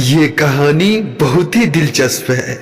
ये कहानी बहुत ही दिलचस्प है।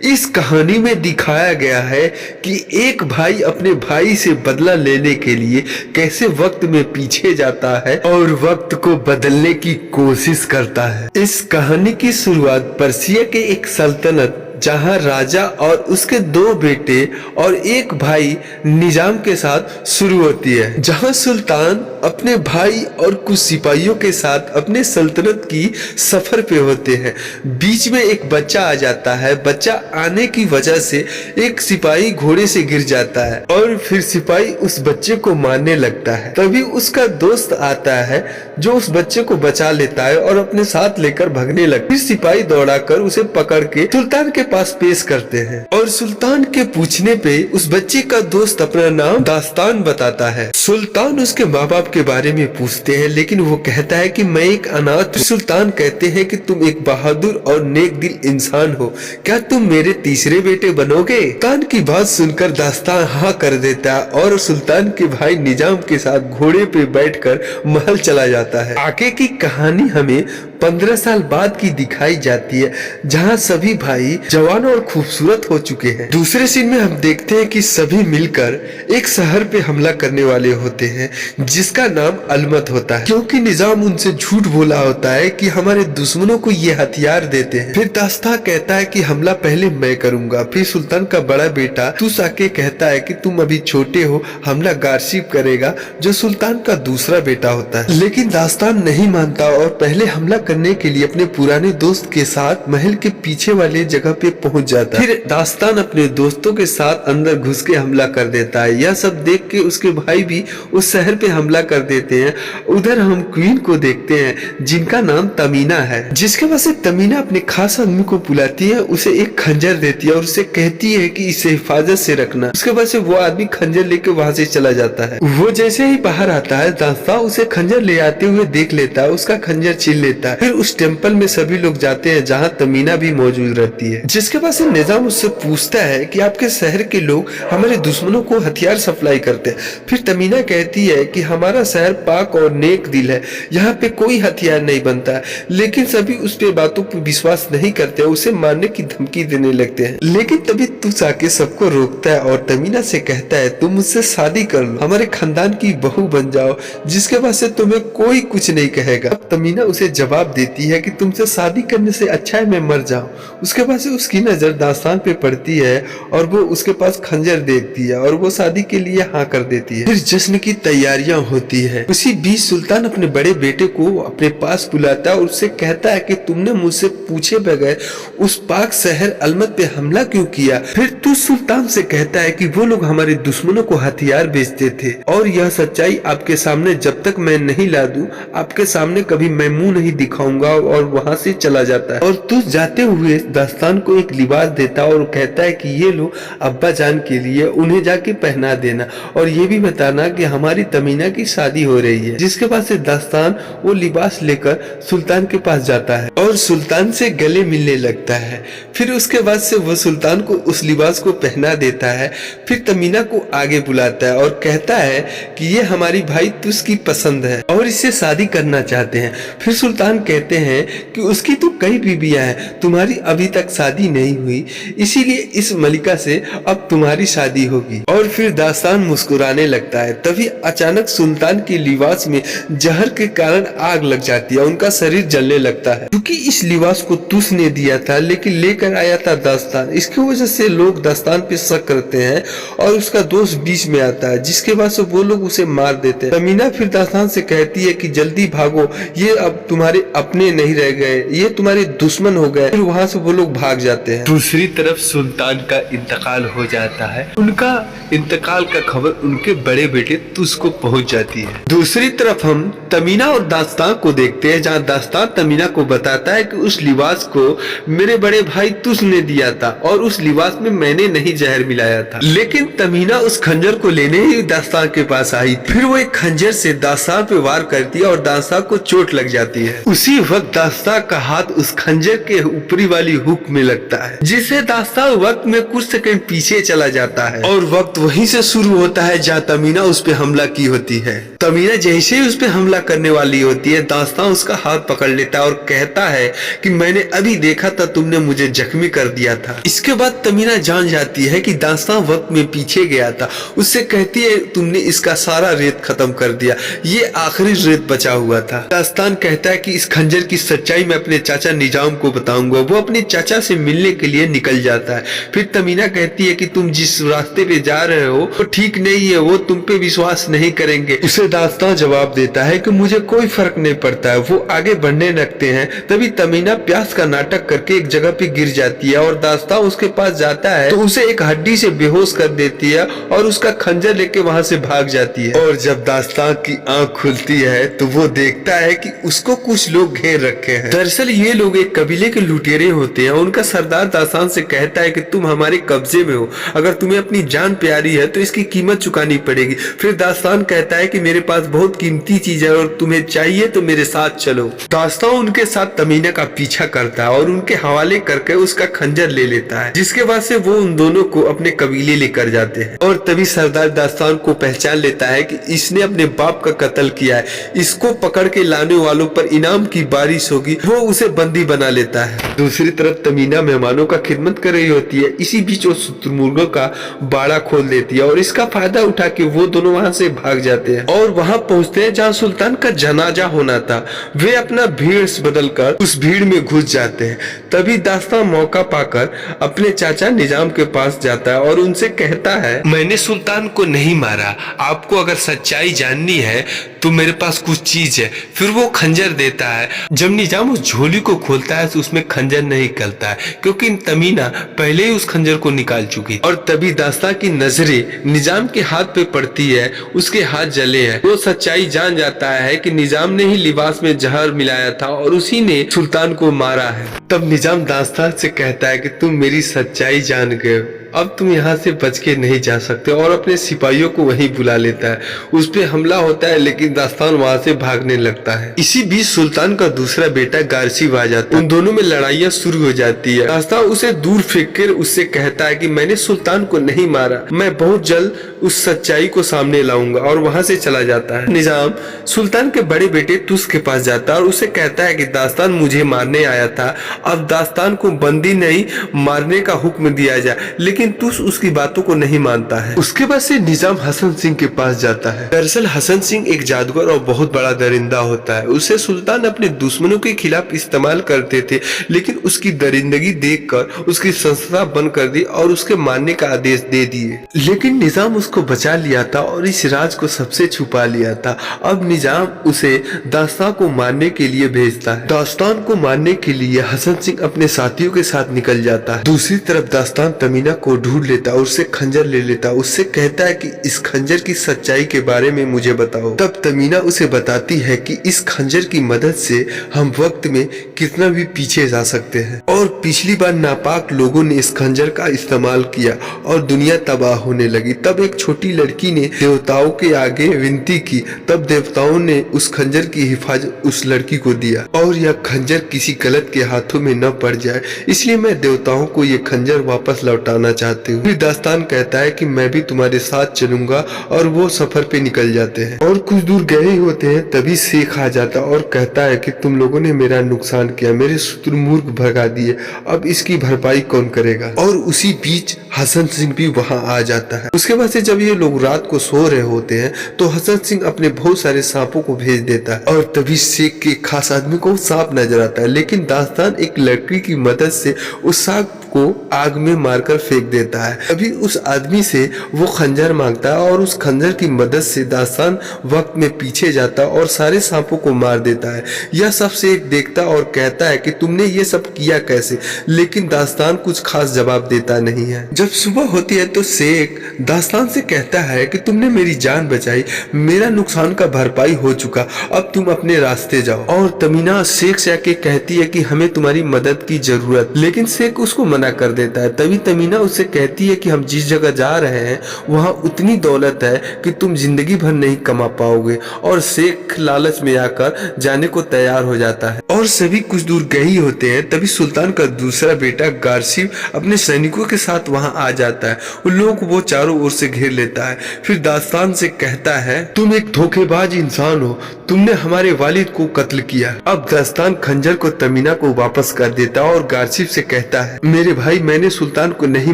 इस कहानी में दिखाया गया है कि एक भाई अपने भाई से बदला लेने के लिए कैसे वक्त में पीछे जाता है और वक्त को बदलने की कोशिश करता है। इस कहानी की शुरुआत पर्सिया के एक सल्तनत जहां राजा और उसके दो बेटे और एक भाई निजाम के साथ शुरू होती है, जहां सुल्तान अपने भाई और कुछ सिपाहियों के साथ अपने सल्तनत की सफर पे होते हैं। बीच में एक बच्चा आ जाता है। बच्चा आने की वजह से एक सिपाही घोड़े से गिर जाता है और फिर सिपाही उस बच्चे को मारने लगता है। तभी उसका दोस्त आता है जो उस बच्चे को बचा लेता है और अपने साथ लेकर भागने लगता है। फिर सिपाही दौड़ाकर उसे पकड़ के सुल्तान के पास पेश करते हैं और सुल्तान के पूछने पे उस बच्चे का दोस्त अपना नाम दास्तान बताता है। सुल्तान उसके माँ बाप के बारे में पूछते हैं, लेकिन वो कहता है कि मैं एक अनाथ हूँ। सुल्तान कहते हैं कि तुम एक बहादुर और नेक दिल इंसान हो, क्या तुम मेरे तीसरे बेटे बनोगे? सुल्तान की बात सुनकर दास्तान हाँ कर देता है और सुल्तान के भाई निजाम के साथ घोड़े पे बैठकर महल चला जाता है। आगे की कहानी हमें 15 साल बाद की दिखाई जाती है, जहाँ सभी भाई जवान और खूबसूरत हो चुके हैं। दूसरे सीन में हम देखते हैं कि सभी मिलकर एक शहर पे हमला करने वाले होते हैं जिसका नाम अलमत होता है, क्योंकि निजाम उनसे झूठ बोला होता है कि हमारे दुश्मनों को ये हथियार देते हैं। फिर दास्तान कहता है कि हमला पहले मैं करूंगा। फिर सुल्तान का बड़ा बेटा तुस आके कहता है कि तुम अभी छोटे हो, हमला गारशिप करेगा, जो सुल्तान का दूसरा बेटा होता है। लेकिन दास्तान नहीं मानता और पहले हमला करने के लिए अपने पुराने दोस्त के साथ महल के पीछे वाले जगह पे पहुंच जाता है। फिर दास्तान अपने दोस्तों के साथ अंदर घुस के हमला कर देता है। यह सब देख के उसके भाई भी उस शहर पे हमला कर देते हैं। उधर हम क्वीन को देखते हैं जिनका नाम तमीना है, जिसके वजह से तमीना अपने खास आदमी को बुलाती है, उसे एक खंजर देती है और उसे कहती है कि इसे हिफाजत से रखना। उसके वजह से वो आदमी खंजर लेके वहां से चला जाता है। वो जैसे ही बाहर आता है, दास्तान उसे खंजर ले आते हुए देख लेता है, उसका खंजर छीन लेता है। फिर उस टेम्पल में सभी लोग जाते हैं जहाँ तमीना भी मौजूद रहती है, जिसके बाद से निजाम उससे पूछता है कि आपके शहर के लोग हमारे दुश्मनों को हथियार सप्लाई करते हैं। फिर तमीना कहती है कि हमारा शहर पाक और नेक दिल है, यहाँ पे कोई हथियार नहीं बनता है। लेकिन सभी उस पे बातों पर विश्वास नहीं करते, उसे मारने की धमकी देने लगते हैं। लेकिन तभी तुस आके सबको रोकता है और तमीना से कहता है तुम मुझसे शादी कर लो, हमारे खानदान की बहू बन जाओ, जिसके बाद से तुम्हें कोई कुछ नहीं कहेगा। अब तमीना उसे जवाब देती है कि तुमसे शादी करने से अच्छा है मैं मर जाऊं। उसके बाद से उसकी नजर दास्तान पे पड़ती है और वो उसके पास खंजर देखती है और वो शादी के लिए हाँ कर देती है। फिर जश्न की तैयारियां होती है। उसी बीच सुल्तान अपने बड़े बेटे को अपने पास बुलाता है और उससे कहता है कि तुमने मुझसे पूछे बगैर उस पाक शहर अलमत पे हमला क्यों किया? फिर तू सुल्तान से कहता है कि वो लोग हमारे दुश्मनों को हथियार बेचते थे और यह सच्चाई आपके सामने जब तक मैं नहीं ला दूं, आपके सामने कभी मैं मुंह नहीं दिखाऊंगा, और वहां से चला जाता है। और तू जाते हुए दास्तान को एक लिबास देता है और कहता है कि ये लो अब्बा जान के लिए, उन्हें जाके पहना देना और ये भी बताना कि हमारी तमीना की शादी हो रही है। जिसके बाद से दास्तान वो लिबास लेकर सुल्तान के पास जाता है और सुल्तान से गले मिलने लगता है। फिर उसके बाद से वो सुल्तान को उस लिबास को पहना देता है। फिर तमीना को आगे बुलाता है और कहता है कि ये हमारी भाई तुस की पसंद है और इससे शादी करना चाहते हैं। फिर सुल्तान कहते हैं कि उसकी तो कई बीबियां हैं, तुम्हारी अभी तक शादी नहीं हुई, इसीलिए इस मलिका से अब तुम्हारी शादी होगी। और फिर दास्तान मुस्कुराने लगता है। तभी अचानक सुल्तान के लिबास में जहर के कारण आग लग जाती है, उनका शरीर जलने लगता है। क्योंकि इस लिबास को तुस ने दिया था लेकिन लेकर आया था दास्तान, इसकी वजह से लोग दास्तान पे शक करते हैं और उसका दोस्त बीच में आता है, जिसके बाद से वो लोग उसे मार देते हैं। तमीना फिर दास्तान से कहती है कि जल्दी भागो, ये अब तुम्हारे अपने नहीं रह गए, ये तुम्हारे दुश्मन हो गए। फिर वहाँ से वो लोग भाग जाते हैं। दूसरी तरफ सुल्तान का इंतकाल हो जाता है। उनका इंतकाल का खबर उनके बड़े बेटे तुस को पहुंच जाती है। दूसरी तरफ हम तमीना और दास्तान को देखते हैं, जहाँ दास्तान तमीना को बताता है कि उस लिबास को मेरे बड़े भाई तुस ने दिया था और उस लिबास में मैंने नहीं जहर मिलाया था। लेकिन तमीना उस खंजर को लेने ही दास्तान के पास आई थी। फिर वो एक खंजर से दास्तान पे वार करती है और दास्तान को चोट लग जाती है। उसी वक्त दास्तां का हाथ उस खंजर के ऊपरी वाली हुक में लगता है, जिससे दास्तां वक्त में कुछ सेकंड पीछे चला जाता है और वक्त वहीं से शुरू होता है जहाँ तमीना उस पे हमला की होती है। तमीना जैसे ही उस पे हमला करने वाली होती है, दास्तां उसका हाथ पकड़ लेता है और कहता है कि मैंने अभी देखा था तुमने मुझे जख्मी कर दिया था। इसके बाद तमीना जान जाती है कि दास्तां वक्त में पीछे गया था। उससे कहती है तुमने इसका सारा रेत खत्म कर दिया, ये आखिरी रेत बचा हुआ था। दास्तान कहता है कि इस खंजर की सच्चाई मैं अपने चाचा निजाम को बताऊंगा। वो अपने चाचा से मिलने के लिए निकल जाता है। फिर तमीना कहती है कि तुम जिस रास्ते पे जा रहे हो वो ठीक नहीं है, वो तुम पे विश्वास नहीं करेंगे। उसे दास्तान जवाब देता है कि मुझे कोई फर्क नहीं पड़ता है। वो आगे बढ़ने लगते हैं, तभी तमीना प्यास का नाटक करके एक जगह पे गिर जाती है और दास्तान उसके पास जाता है तो उसे एक हड्डी से बेहोश कर देती है और उसका खंजर लेके वहां से भाग जाती है। और जब दास्तान की आंख खुलती है तो वो देखता है कि उसको कुछ लोग घेर रखे हैं। दरअसल ये लोग एक कबीले के लुटेरे होते हैं। उनका सरदार दास्तान से कहता है कि तुम हमारे कब्जे में हो, अगर तुम्हें अपनी जान प्यारी है तो इसकी कीमत चुकानी पड़ेगी। फिर दास्तान कहता है कि मेरे पास बहुत कीमती चीज है और तुम्हें चाहिए तो मेरे साथ चलो। दास्तान उनके साथ तमीना का पीछा करता है और उनके हवाले करके उसका खंजर ले लेता है, जिसके बाद से वो उन दोनों को अपने कबीले लेकर जाते हैं। और तभी सरदार दास्तान को पहचान लेता है कि इसने अपने बाप का कत्ल किया है, इसको पकड़ के लाने वालों पर इनाम की बारिश होगी। वो उसे बंदी बना लेता है। दूसरी तरफ तमीना मेहमानों का खिदमत कर रही होती है। इसी बीच वो शुतुरमुर्गों का बाड़ा खोल देती है और इसका फायदा उठा के वो दोनों वहां से भाग जाते हैं और वहां पहुंचते हैं जहां सुल्तान का जनाजा होना था। वे अपना भेष बदलकर उस भीड़ में घुस जाते हैं। तभी दास्तान मौका पाकर अपने चाचा निजाम के पास जाता है और उनसे कहता है मैंने सुल्तान को नहीं मारा, आपको अगर सच्चाई जाननी है तो मेरे पास कुछ चीज है। फिर वो खंजर देता है। जब निजाम उस झोली को खोलता है तो उसमें खंजर नहीं निकलता है, क्योंकि तमीना पहले ही उस खंजर को निकाल चुकी। और तभी दास्तान की नजरें निजाम के हाथ पे पड़ती है, उसके हाथ जले हैं। वो सच्चाई जान जाता है कि निजाम ने ही लिबास में जहर मिलाया था और उसी ने सुल्तान को मारा है। तब निजाम दास्तान से कहता है कि तुम मेरी सच्चाई जान गए, अब तुम यहाँ से बच के नहीं जा सकते, और अपने सिपाहियों को वहीं बुला लेता है। उस पे हमला होता है लेकिन दास्तान वहाँ से भागने लगता है। इसी बीच सुल्तान का दूसरा बेटा गारसीब आ जाता है। उन दोनों में लड़ाइयाँ शुरू हो जाती है। दास्तान उसे दूर फेंक कर उससे कहता है कि मैंने सुल्तान को नहीं मारा, मैं बहुत जल्द उस सच्चाई को सामने लाऊंगा, और वहाँ से चला जाता है। निजाम सुल्तान के बड़े बेटे तुस के पास जाता है और उसे कहता है कि दास्तान मुझे मारने आया था, अब दास्तान को बंदी नहीं मारने का हुक्म दिया जाए। लेकिन तुस उसकी बातों को नहीं मानता है। उसके बाद से निजाम हसन सिंह के पास जाता है। दरअसल हसन सिंह एक जादूगर और बहुत बड़ा दरिंदा होता है। उसे सुल्तान अपने दुश्मनों के खिलाफ इस्तेमाल करते थे, लेकिन उसकी दरिंदगी देखकर उसकी संस्था बंद कर दी और उसके मारने का आदेश दे दिए। लेकिन निजाम उसको बचा लिया था और इस राज को सबसे छुपा लिया था। अब निजाम उसे दास्तान को मारने के लिए भेजता है। दास्तान को मारने के लिए हसन सिंह अपने साथियों के साथ निकल जाता है। दूसरी तरफ दास्तान तमीना को ढूंढ लेता और उससे खंजर ले लेता। उससे कहता है कि इस खंजर की सच्चाई के बारे में मुझे बताओ। तब तमीना उसे बताती है कि इस खंजर की मदद से हम वक्त में कितना भी पीछे जा सकते हैं, और पिछली बार नापाक लोगों ने इस खंजर का इस्तेमाल किया और दुनिया तबाह होने लगी। तब एक छोटी लड़की ने देवताओं के आगे विनती की, तब देवताओं ने उस खंजर की हिफाजत उस लड़की को दिया, और यह खंजर किसी गलत के हाथों में न पड़ जाए, इसलिए मैं देवताओं को ये खंजर वापस लौटाना चाहते हूँ। फिर दास्तान कहता है कि मैं भी तुम्हारे साथ चलूंगा, और वो सफर पे निकल जाते हैं। और कुछ दूर गए होते हैं तभी शेख आ जाता और कहता है कि तुम लोगों ने मेरा नुकसान किया, मेरे शुतुरमुर्ग भगा दिए, अब इसकी भरपाई कौन करेगा। और उसी बीच हसन सिंह भी वहां आ जाता है। उसके बाद से जब ये लोग रात को सो रहे होते हैं तो हसन सिंह अपने बहुत सारे सांपों को भेज देता है, और तभी शेख के खास आदमी को सांप नजर आता है। लेकिन दास्तान एक लकड़ी की मदद से उस सांप को आग में मारकर फेंक देता है। अभी उस आदमी से वो खंजर मांगता है और उस खंजर की मदद से दास्तान वक्त में पीछे जाता और सारे सांपों को मार देता है। यह सब शेख देखता और कहता है कि तुमने ये सब किया कैसे, लेकिन दास्तान कुछ खास जवाब देता नहीं है। जब सुबह होती है तो शेख दास्तान से कहता है कि तुमने मेरी जान बचाई, मेरा नुकसान का भरपाई हो चुका, अब तुम अपने रास्ते जाओ। और तमीना शेख से आके कहती है कि हमें तुम्हारी मदद की जरूरत, लेकिन शेख उसको मना कर देता है। तभी तमीना उससे कहती है कि हम जिस जगह जा रहे हैं वहाँ उतनी दौलत है कि तुम जिंदगी भर नहीं कमा पाओगे। और शेख लालच में आकर जाने को तैयार हो जाता है और सभी कुछ दूर गए ही होते हैं। तभी सुल्तान का दूसरा बेटा गारसिब अपने सैनिकों के साथ वहाँ आ जाता है। उन लोगों को वो चारों ओर से घेर लेता है। फिर दास्तान से कहता है तुम एक धोखेबाज इंसान हो, तुमने हमारे वालिद को कत्ल किया। अब दास्तान खंजर को तमीना को वापस कर देता है और गारसिब से कहता है मेरे भाई, मैंने सुल्तान को नहीं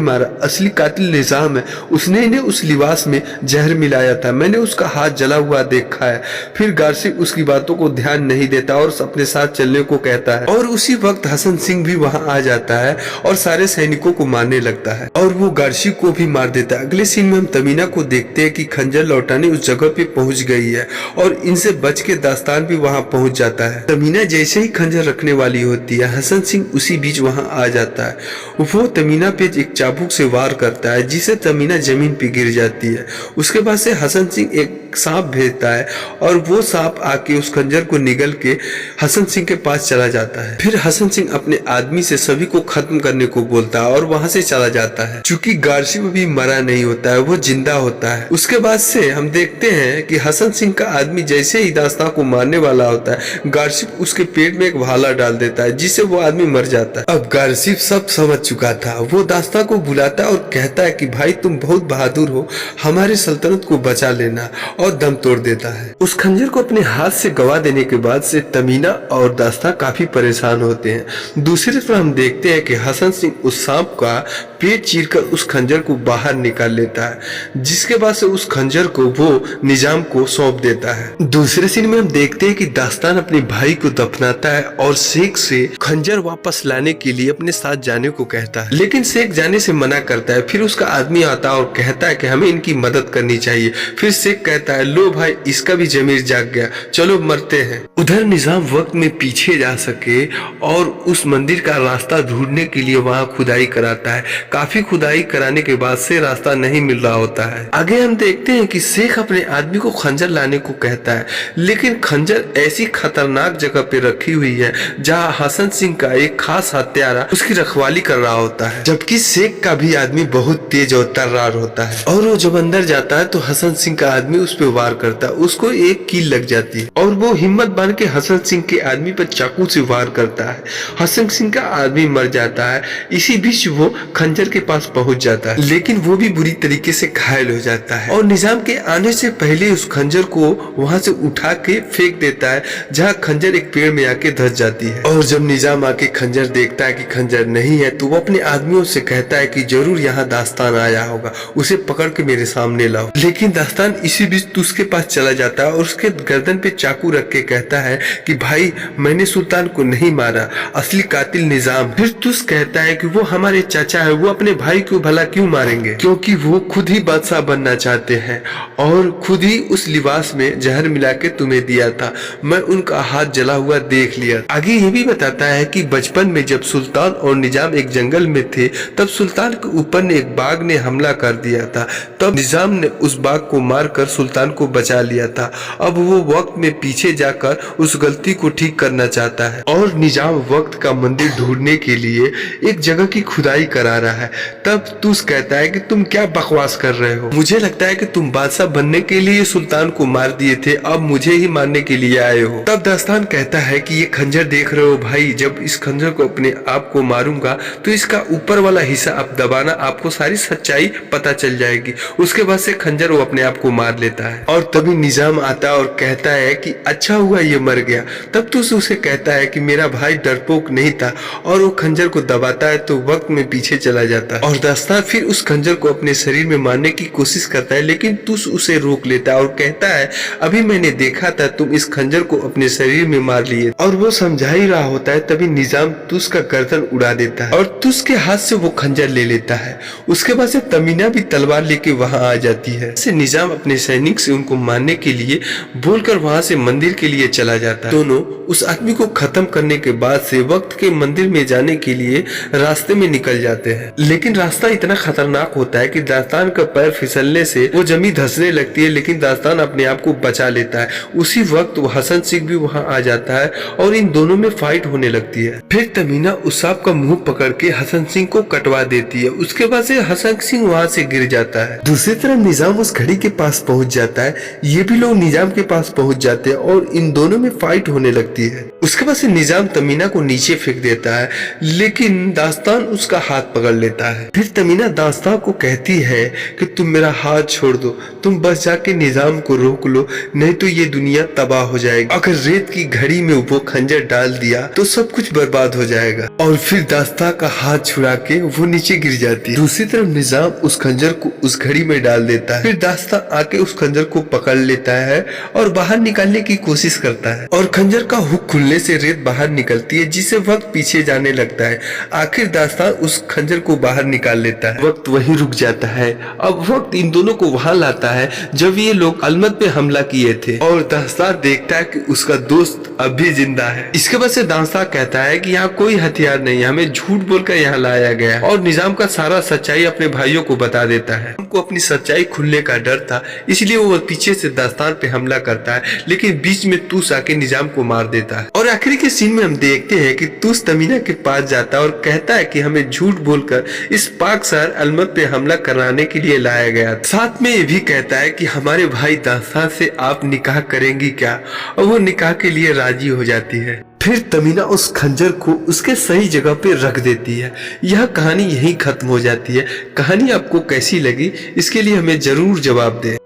मारा, असली कातिल निजाम है, उसने इन्हें उस लिबास में जहर मिलाया था, मैंने उसका हाथ जला हुआ देखा है। फिर गारसिब उसकी बातों को ध्यान नहीं देता और अपने साथ चलने को कहता है। और उसी वक्त हसन सिंह भी वहां आ जाता है और सारे सैनिकों को मारने लगता है और वो गारसिब को भी मार देता है। अगले सीन में हम तमीना को देखते हैं कि खंजर लौटाने उस जगह पे पहुंच गई है और इनसे बच के दास्तान भी वहां पहुंच जाता है। तमीना जैसे ही खंजर रखने वाली होती है, हसन सिंह उसी बीच वहां आ जाता है। वो तमीना पे एक चाबुक से वार करता है जिससे तमीना जमीन पे गिर जाती है। उसके बाद से हसन सिंह एक सांप भेजता है और वो सांप आके उस खंजर को निगल के हसन सिंह के पास चला जाता है। फिर हसन सिंह अपने आदमी से सभी को खत्म करने को बोलता है और वहां से चला जाता है। चूंकि गारसिब अभी मरा नहीं होता है, वो जिंदा होता है। उसके बाद से हम देखते हैं कि हसन सिंह का आदमी जैसे ही दास्तान को मारने वाला होता है, गारसिब उसके पेट में एक भाला डाल देता है जिससे वो आदमी मर जाता है। अब गारसिब सब समझ चुका था। वो दास्तान को बुलाता है और कहता है कि भाई तुम बहुत बहादुर हो, हमारी सल्तनत को बचा लेना, और दम तोड़ देता है। उस खंजर को अपने हाथ से गवा देने के बाद से तमीना और दास्तान काफी परेशान होते हैं। दूसरी तरफ हम देखते हैं कि हसन सिंह उस सांप का पेट चीरकर उस खंजर को बाहर निकाल लेता है, जिसके बाद से उस खंजर को वो निजाम को सौंप देता है। दूसरे सीन में हम देखते हैं कि दास्तान अपने भाई को दफनाता है और शेख से खंजर वापस लाने के लिए अपने साथ जाने को कहता है, लेकिन शेख जाने से मना करता है। फिर उसका आदमी आता है और कहता है कि हमें इनकी मदद करनी चाहिए। फिर शेख कहता है लो भाई, इसका भी जमीर जाग गया, चलो मरते हैं। उधर निजाम वक्त में पीछे जा सके और उस मंदिर का रास्ता ढूंढने के लिए वहाँ खुदाई कराता है। काफी खुदाई कराने के बाद से रास्ता नहीं मिल रहा होता है। आगे हम देखते हैं कि शेख अपने आदमी को खंजर लाने को कहता है, लेकिन खंजर ऐसी खतरनाक जगह पे रखी हुई है जहाँ हसन सिंह का एक खास हत्यारा उसकी रखवाली कर रहा होता है, जबकि शेख का भी आदमी बहुत तेज और तर्रार होता है। और वो जब अंदर जाता है तो हसन सिंह का आदमी उस पर वार करता है, उसको एक कील लग जाती है और वो हिम्मत बांध के हसन सिंह के आदमी पर चाकू से वार करता है। हसन सिंह का आदमी मर जाता है। इसी बीच वो खंजर के पास पहुंच जाता है, लेकिन वो भी बुरी तरीके से घायल हो जाता है और निजाम के आने से पहले उस खंजर को वहां से उठा के फेंक देता है, जहां खंजर एक पेड़ में आके धस जाती है। और जब निजाम आके खंजर देखता है कि खंजर नहीं है, तो वो अपने आदमियों से कहता है कि जरूर यहाँ दास्तान आया होगा, उसे पकड़ के मेरे सामने लाओ। लेकिन दास्तान इसी बीच तुस के पास चला जाता है और उसके गर्दन पे चाकू रख के कहता है कि भाई मैंने सुल्तान को नहीं मारा, असली कातिल निजाम। फिर तुस कहता है कि वो हमारे चाचा है, वो अपने भाई को भला क्यों मारेंगे, क्योंकि वो खुद ही बादशाह बनना चाहते हैं और खुद ही उस लिबास में जहर मिला के तुम्हें दिया था, मैं उनका हाथ जला हुआ देख लिया। आगे ये भी बताता है कि बचपन में जब सुल्तान और निजाम एक जंगल में थे, तब सुल्तान के ऊपर ने एक बाघ ने हमला कर दिया था, तब निजाम ने उस बाघ को मारकर सुल्तान को बचा लिया था। अब वो वक्त में पीछे जाकर उस गलती को ठीक करना चाहता है और निजाम वक्त का मंदिर ढूंढने के लिए एक जगह की खुदाई करा रहा है। तब तुस कहता है कि तुम क्या बकवास कर रहे हो, मुझे लगता है कि तुम बादशाह बनने के लिए सुल्तान को मार दिए थे, अब मुझे ही मारने के लिए आए हो। तब दास्तान कहता है कि ये खंजर देख रहे हो भाई, जब इस खंजर को अपने आप को मारूंगा तो इसका ऊपर वाला हिस्सा आप दबाना, आपको सारी सच्चाई पता चल जाएगी। उसके बाद से खंजर वो अपने आप को मार लेता है और तभी निजाम आता और कहता है कि अच्छा हुआ ये मर गया। तब तुस उसे कहता है कि मेरा भाई डरपोक नहीं था और वो खंजर को दबाता है तो वक्त में पीछे चला जाता है और दास्तान फिर उस खंजर को अपने शरीर में मारने की कोशिश करता है, लेकिन तुस उसे रोक लेता है और कहता है अभी मैंने देखा था तुम इस खंजर को अपने शरीर में मार लिए। और वो समझा ही रहा होता है तभी निजाम तुस का गर्दन उड़ा देता है और तुस के हाथ से वो खंजर ले लेता है। उसके बाद से तमीना भी तलवार लेके वहां आ जाती है। निजाम अपने सैनिक बंदूक से उनको मारने के लिए बोलकर वहां से मंदिर के लिए चला जाता है। दोनों उस आदमी को खत्म करने के बाद से वक्त के मंदिर में जाने के लिए रास्ते में निकल जाते हैं, लेकिन रास्ता इतना खतरनाक होता है कि दास्तान का पैर फिसलने से वो जमीन धंसने लगती है, लेकिन दास्तान अपने आप को बचा लेता है। उसी वक्त वो हसन सिंह भी वहां आ जाता है और इन दोनों में फाइट होने लगती है। फिर तमीना उस सांप का मुंह पकड़ के हसन सिंह को कटवा देती है। उसके बाद से हसन सिंह वहां से गिर जाता है। दूसरी तरफ निजाम उस घड़ी के पास पहुंच जाता है। ये भी लोग निजाम के पास पहुंच जाते हैं और इन दोनों में फाइट होने लगती है। उसके बाद से निजाम तमीना को नीचे फेंक देता है, लेकिन दास्तान उसका हाथ पकड़ लेता है। फिर तमीना दास्तान को कहती है कि तुम मेरा हाथ छोड़ दो, तुम बस जाके निजाम को रोक लो, नहीं तो ये दुनिया तबाह हो जाएगी। अगर रेत की घड़ी में वो खंजर डाल दिया तो सब कुछ बर्बाद हो जाएगा। और फिर दास्तान का हाथ छुड़ा के वो नीचे गिर जाती है। दूसरी तरफ निजाम उस खंजर को उस घड़ी में डाल देता है। फिर दास्तान आके उस खंजर को पकड़ लेता है और बाहर निकालने की कोशिश करता है और खंजर का हुक खुलने से रेत बाहर निकलती है, जिससे वक्त पीछे जाने लगता है। आखिर दास्तान उस खंजर को बाहर निकाल लेता है। वक्त वहीं रुक जाता है। अब वक्त इन दोनों को वहां लाता है जब ये लोग अलमत पे हमला किए थे और दास्तान देखता है कि उसका दोस्त अभी जिंदा है। इसके बाद से दास्तान कहता है कि यहाँ कोई हथियार नहीं, हमें झूठ बोलकर यहाँ लाया गया और निजाम का सारा सच्चाई अपने भाइयों को बता देता है। उनको अपनी सच्चाई खुलने का डर था, इसलिए वो पीछे से दास्तान पे हमला करता है, लेकिन बीच में तूस आके निजाम को मार देता है। और आखिरी के सीन में हम देखते हैं कि तूस तमीना के पास जाता है और कहता है कि हमें झूठ बोलकर इस पाक शहर अलमत पे हमला कराने के लिए लाया गया। साथ में ये भी कहता है कि हमारे भाई दास्तान से आप निकाह करेंगी क्या, और वो निकाह के लिए राजी हो जाती है। फिर तमीना उस खंजर को उसके सही जगह पे रख देती है। यह कहानी यहीं खत्म हो जाती है। कहानी आपको कैसी लगी इसके लिए हमें जरूर जवाब दें।